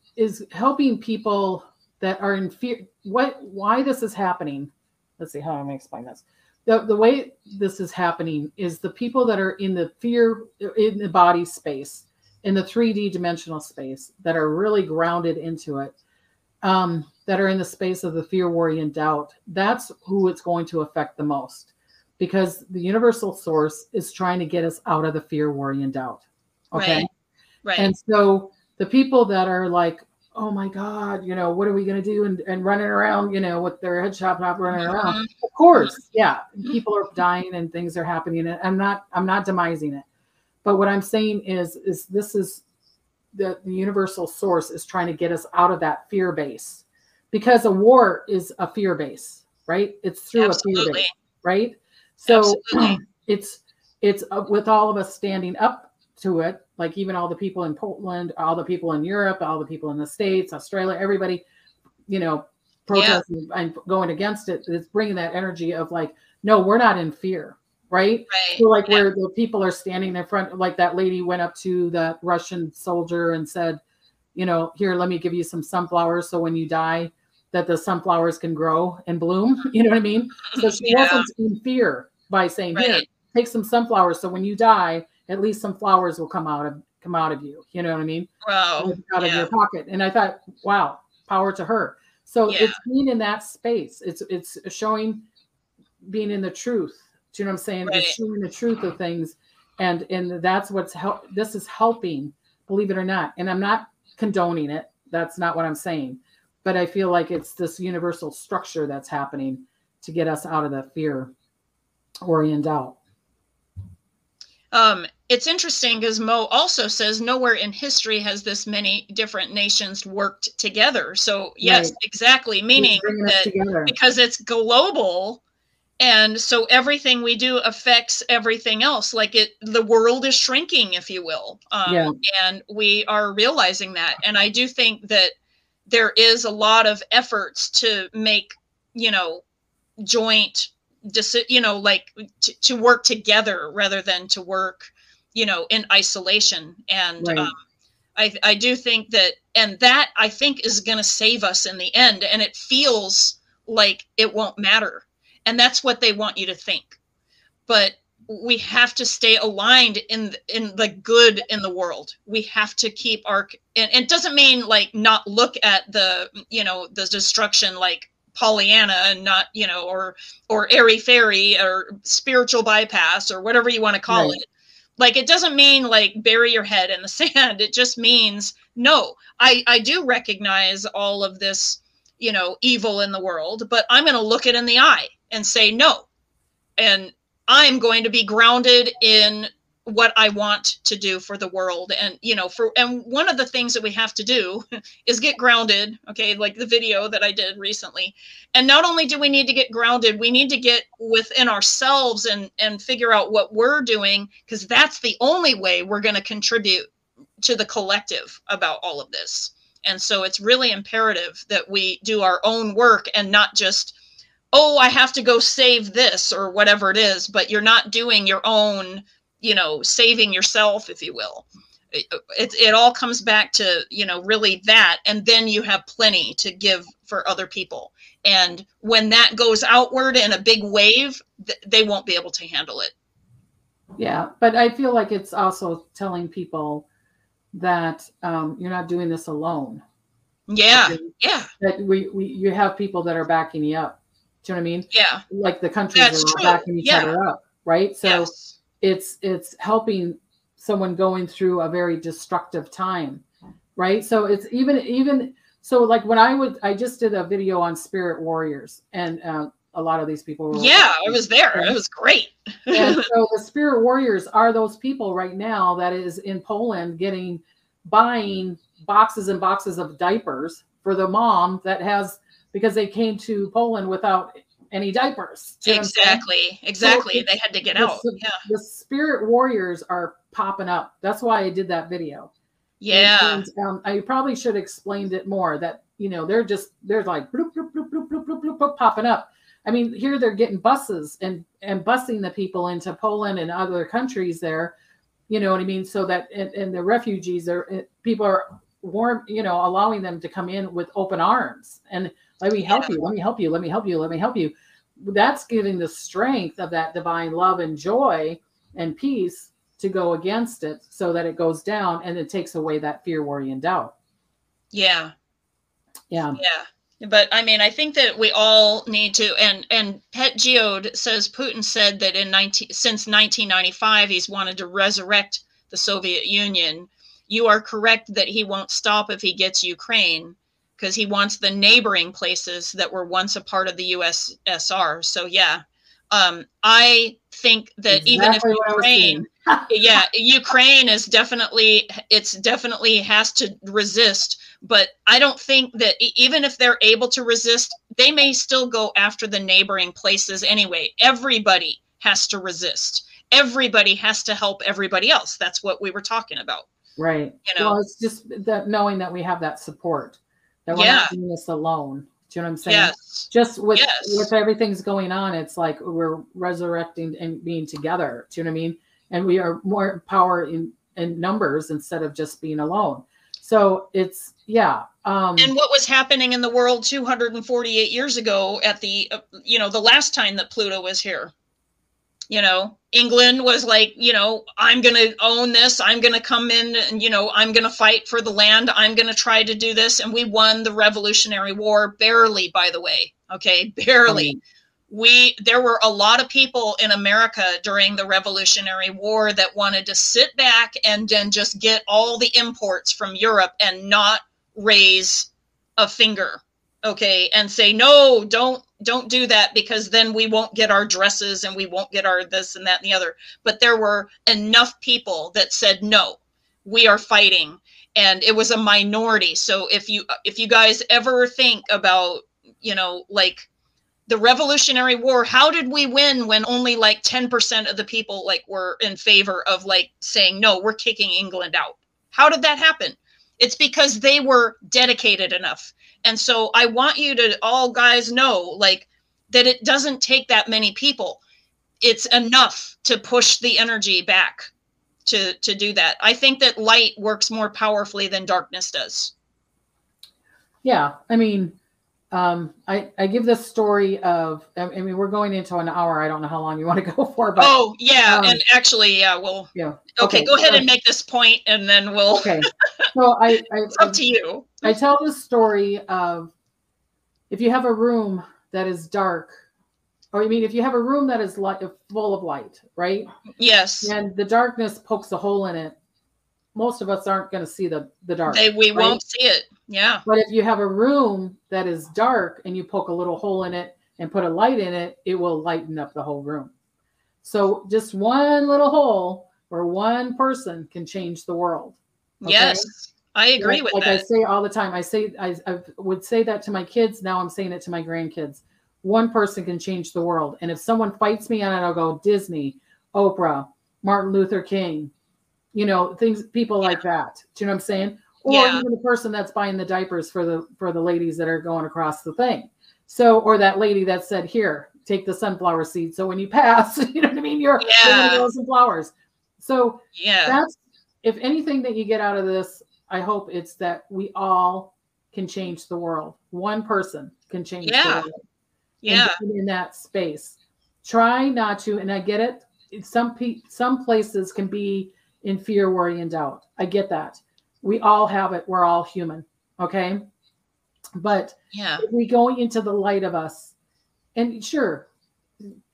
helping people that are in fear. Why this is happening? Let's see how I'm going to explain this. The way this is happening is the people that are in the fear, in the body space, in the 3D dimensional space, that are really grounded into it, that are in the space of the fear, worry, and doubt. That's who it's going to affect the most, because the universal source is trying to get us out of the fear, worry, and doubt. Okay. Right. And so the people that are like, oh my God, you know, what are we going to do? And running around, you know, with their head chopped off, running around. Of course. Yeah. People are dying and things are happening. And I'm not demising it. But what I'm saying is this is the universal source is trying to get us out of that fear base, because a war is a fear base, right? It's through a fear base, right? So it's with all of us standing up to it, like even all the people in Poland, all the people in Europe, all the people in the States, Australia, everybody, you know, protesting and going against it. It's bringing that energy of like, no, we're not in fear, right? So like where the people are standing in front, like that lady went up to the Russian soldier and said, you know, here, let me give you some sunflowers, so when you die, that the sunflowers can grow and bloom. You know what I mean? So she wasn't in fear by saying, here, take some sunflowers, so when you die, at least some flowers will come out of you. You know what I mean? Wow. Out of your pocket. And I thought, wow, power to her. So it's being in that space. It's showing being in the truth. Do you know what I'm saying? It's showing the truth of things. And that's what's this is helping, believe it or not. And I'm not condoning it. That's not what I'm saying. But I feel like it's this universal structure that's happening to get us out of the fear, worry, and doubt. It's interesting because Mo also says nowhere in history has this many different nations worked together. So yes, exactly. Meaning that because it's global, and so everything we do affects everything else. Like the world is shrinking, if you will. And we are realizing that. And I do think that there is a lot of efforts to make, you know, joint, you know, like to work together rather than to work, you know, in isolation. And I do think that, and that I think is going to save us in the end. And it feels like it won't matter. And that's what they want you to think. But we have to stay aligned in the good in the world. We have to keep our, and it doesn't mean like not look at the, you know, the destruction like Pollyanna, and not, you know, or airy fairy or spiritual bypass or whatever you want to call it. Like, it doesn't mean like bury your head in the sand. It just means, no, I do recognize all of this, you know, evil in the world, but I'm going to look it in the eye and say no. And I'm going to be grounded in what I want to do for the world. And, you know, and one of the things that we have to do is get grounded. Okay. Like the video that I did recently. And not only do we need to get grounded, we need to get within ourselves and figure out what we're doing, because that's the only way we're going to contribute to the collective about all of this. And so it's really imperative that we do our own work and not just, oh, I have to go save this or whatever it is, but you're not doing your own, you know, saving yourself, if you will. it all comes back to, really that. And then you have plenty to give for other people. And when that goes outward in a big wave, they won't be able to handle it. Yeah. But I feel like it's also telling people that you're not doing this alone. Yeah. Okay? Yeah. That you have people that are backing you up. Do you know what I mean? Yeah. Like the countries are backing each other up. Right. So it's helping someone going through a very destructive time. Right. So it's even so, like when I just did a video on spirit warriors, and a lot of these people were, I was there. It was great. And so the spirit warriors are those people right now that is in Poland buying boxes and boxes of diapers for the mom that has, because they came to Poland without any diapers. Exactly. So they had to get out. Yeah. The spirit warriors are popping up. That's why I did that video. Yeah. And I probably should have explained it more, that, they're like bloop, bloop, bloop, bloop, bloop, bloop, bloop, bloop, popping up. I mean, here they're getting buses and busing the people into Poland and other countries there. You know what I mean? So that, and the refugees people are warm, allowing them to come in with open arms and let me help you. Let me help you. Let me help you. Let me help you. That's giving the strength of that divine love and joy and peace to go against it, so that it goes down and it takes away that fear, worry, and doubt. Yeah. Yeah. Yeah. But I mean, I think that we all need to, and Pet Geode says Putin said that since 1995, he's wanted to resurrect the Soviet Union. You are correct that he won't stop if he gets Ukraine, because he wants the neighboring places that were once a part of the USSR. So yeah, I think that even if Ukraine, Ukraine is definitely has to resist. But I don't think that even if they're able to resist, they may still go after the neighboring places anyway. Everybody has to resist. Everybody has to help everybody else. That's what we were talking about. Right. Well, it's just that knowing that we have that support, that we're not doing this alone. Do you know what I'm saying? Yes. Just with everything's going on, it's like we're resurrecting and being together. Do you know what I mean? And we are more power in numbers instead of just being alone. So it's, and what was happening in the world 248 years ago at the, the last time that Pluto was here, England was like, I'm going to own this. I'm going to come in and, I'm going to fight for the land. I'm going to try to do this. And we won the Revolutionary War, barely, by the way. Okay. Barely. There were a lot of people in America during the Revolutionary War that wanted to sit back and then just get all the imports from Europe and not raise a finger, okay, and say, no, don't do that, because then we won't get our dresses and we won't get our this and that and the other. But there were enough people that said, no, we are fighting. And it was a minority. So if you guys ever think about, like the Revolutionary War, how did we win when only like 10% of the people like were in favor of like saying, no, we're kicking England out? How did that happen? It's because they were dedicated enough. And so I want you to all guys know, like, that it doesn't take that many people. It's enough to push the energy back to do that. I think that light works more powerfully than darkness does. Yeah. I mean, I give this story of, I mean, we're going into an hour. I don't know how long you want to go for, but. Oh yeah. And actually, we'll, okay, go ahead and make this point and then we'll. Okay. So it's up to you. I tell the story of, if you have a room that is dark, or I mean, if you have a room that is full of light, right? Yes. And the darkness pokes a hole in it, most of us aren't going to see the dark. We won't see it. Yeah. But if you have a room that is dark and you poke a little hole in it and put a light in it, it will lighten up the whole room. So just one little hole or one person can change the world. Okay? Yes, I agree with that. Like I say all the time, I would say that to my kids. Now I'm saying it to my grandkids. One person can change the world. And if someone fights me on it, I'll go Disney, Oprah, Martin Luther King, people like that. Do you know what I'm saying? Or even the person that's buying the diapers for the ladies that are going across the thing. So, or that lady that said, here, take the sunflower seed. So when you pass, you know what I mean? You're going to grow some flowers. So if anything that you get out of this, I hope it's that we all can change the world. One person can change the world. Yeah. And in that space. Try not to, and I get it. Some places can be in fear, worry, and doubt. I get that. We all have it. We're all human. Okay. But if we go into the light of us, and sure,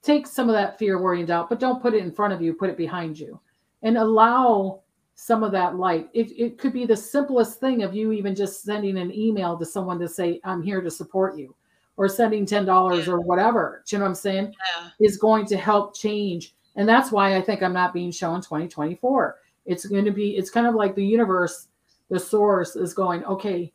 take some of that fear, worry, and doubt, but don't put it in front of you, put it behind you, and allow some of that light. It could be the simplest thing of you even just sending an email to someone to say, I'm here to support you, or sending $10 or whatever. Do you know what I'm saying? Is going to help change. And that's why I think I'm not being shown 2024. It's going to be, it's kind of like the universe, the source is going, okay,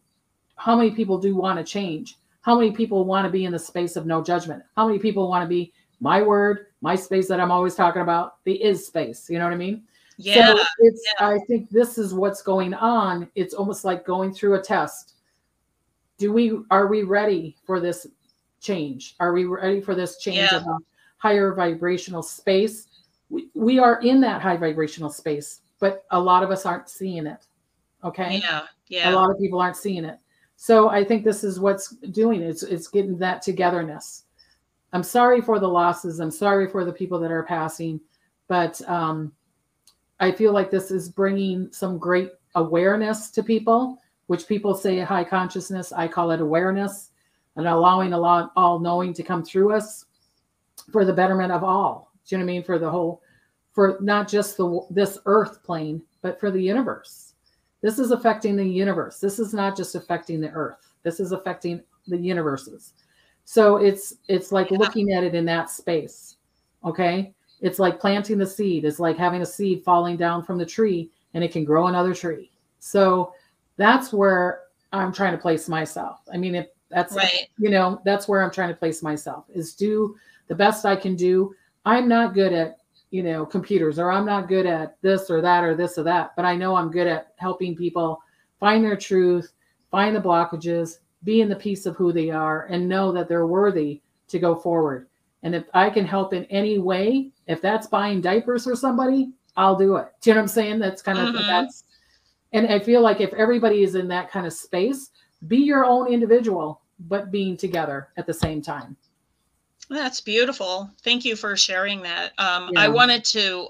how many people do want to change? How many people want to be in the space of no judgment? How many people want to be my word, my space that I'm always talking about, the is space? You know what I mean? Yeah. So it's, I think this is what's going on. It's almost like going through a test. Are we ready for this change? Are we ready for this change of a higher vibrational space? We are in that high vibrational space, but a lot of us aren't seeing it. Okay. A lot of people aren't seeing it. So I think this is what's doing it. It's getting that togetherness. I'm sorry for the losses. I'm sorry for the people that are passing, but I feel like this is bringing some great awareness to people, which people say high consciousness. I call it awareness, and allowing all knowing to come through us for the betterment of all. Do you know what I mean? For the whole, for not just this earth plane, but for the universe. This is affecting the universe. This is not just affecting the earth. This is affecting the universes. So it's like looking at it in that space. Okay. It's like planting the seed. It's like having a seed falling down from the tree, and it can grow another tree. So that's where I'm trying to place myself. I mean, if that's right, you know, that's where I'm trying to place myself, is do the best I can do. I'm not good at, you know, computers, or I'm not good at this or that or this or that, but I know I'm good at helping people find their truth, find the blockages, be in the peace of who they are, and know that they're worthy to go forward. And if I can help in any way, if that's buying diapers for somebody, I'll do it. Do you know what I'm saying? That's kind of, that's, and I feel like if everybody is in that kind of space, be your own individual, but being together at the same time. That's beautiful. Thank you for sharing that. I wanted to